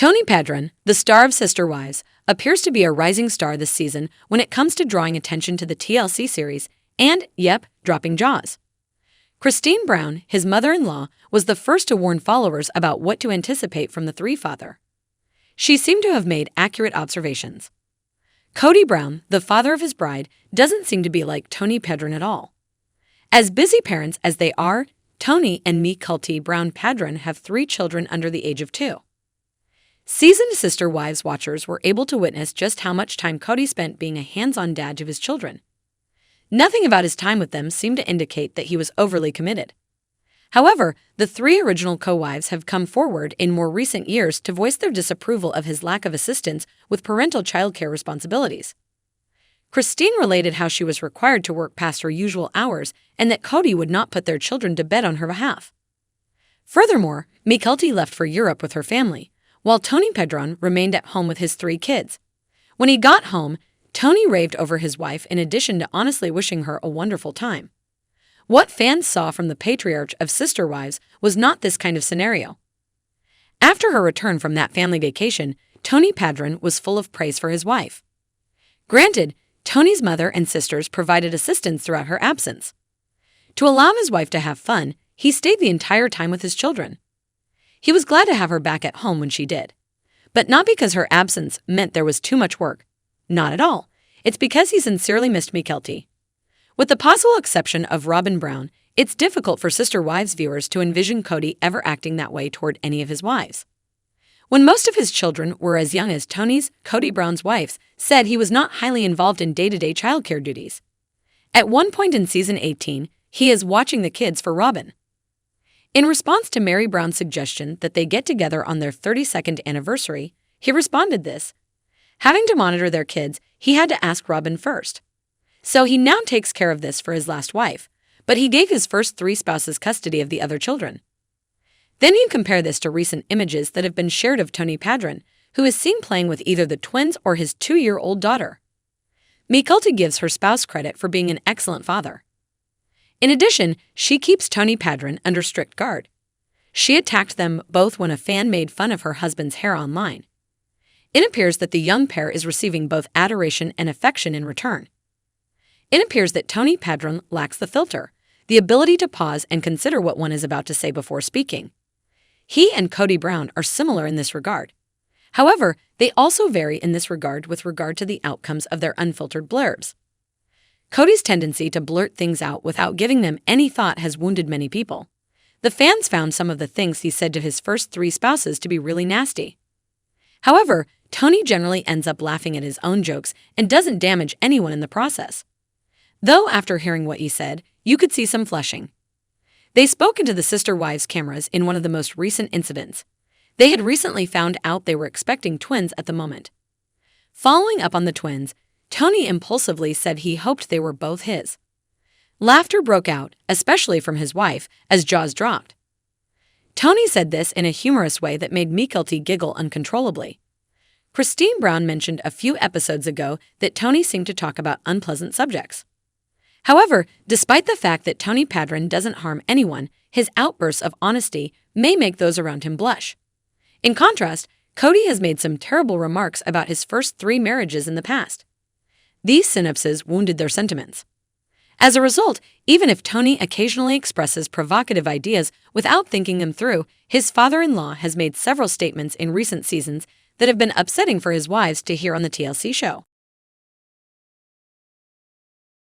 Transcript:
Tony Padron, the star of Sister Wives, appears to be a rising star this season when it comes to drawing attention to the TLC series and, yep, dropping jaws. Christine Brown, his mother-in-law, was the first to warn followers about what to anticipate from the three-father. She seemed to have made accurate observations. Kody Brown, the father of his bride, doesn't seem to be like Tony Padron at all. As busy parents as they are, Tony and mykeltibrownpadron have 3 children under the age of 2. Seasoned Sister Wives watchers were able to witness just how much time Kody spent being a hands-on dad to his children. Nothing about his time with them seemed to indicate that he was overly committed. However, the 3 original co-wives have come forward in more recent years to voice their disapproval of his lack of assistance with parental childcare responsibilities. Christine related how she was required to work past her usual hours and that Kody would not put their children to bed on her behalf. Furthermore, Mykelti left for Europe with her family, while Tony Padron remained at home with his 3 kids. When he got home, Tony raved over his wife in addition to honestly wishing her a wonderful time. What fans saw from the patriarch of Sister Wives was not this kind of scenario. After her return from that family vacation, Tony Padron was full of praise for his wife. Granted, Tony's mother and sisters provided assistance throughout her absence. To allow his wife to have fun, he stayed the entire time with his children. He was glad to have her back at home when she did. But not because her absence meant there was too much work. Not at all. It's because he sincerely missed Mykelti. With the possible exception of Robin Brown, it's difficult for Sister Wives viewers to envision Kody ever acting that way toward any of his wives. When most of his children were as young as Tony's, Kody Brown's wives said he was not highly involved in day-to-day childcare duties. At one point in season 18, he is watching the kids for Robin. In response to Meri Brown's suggestion that they get together on their 32nd anniversary, he responded this. Having to monitor their kids, he had to ask Robin first. So he now takes care of this for his last wife, but he gave his first 3 spouses custody of the other children. Then you compare this to recent images that have been shared of Tony Padron, who is seen playing with either the twins or his 2-year-old daughter. Mykelti gives her spouse credit for being an excellent father. In addition, she keeps Tony Padron under strict guard. She attacked them both when a fan made fun of her husband's hair online. It appears that the young pair is receiving both adoration and affection in return. It appears that Tony Padron lacks the filter, the ability to pause and consider what one is about to say before speaking. He and Kody Brown are similar in this regard. However, they also vary in this regard with regard to the outcomes of their unfiltered blurbs. Kody's tendency to blurt things out without giving them any thought has wounded many people. The fans found some of the things he said to his first 3 spouses to be really nasty. However, Tony generally ends up laughing at his own jokes and doesn't damage anyone in the process. Though after hearing what he said, you could see some flushing. They spoke into the Sister Wives cameras in one of the most recent incidents. They had recently found out they were expecting twins at the moment. Following up on the twins, Tony impulsively said he hoped they were both his. Laughter broke out, especially from his wife, as jaws dropped. Tony said this in a humorous way that made Mykelti giggle uncontrollably. Christine Brown mentioned a few episodes ago that Tony seemed to talk about unpleasant subjects. However, despite the fact that Tony Padron doesn't harm anyone, his outbursts of honesty may make those around him blush. In contrast, Kody has made some terrible remarks about his first 3 marriages in the past. These synapses wounded their sentiments. As a result, even if Tony occasionally expresses provocative ideas without thinking them through, his father-in-law has made several statements in recent seasons that have been upsetting for his wives to hear on the TLC show.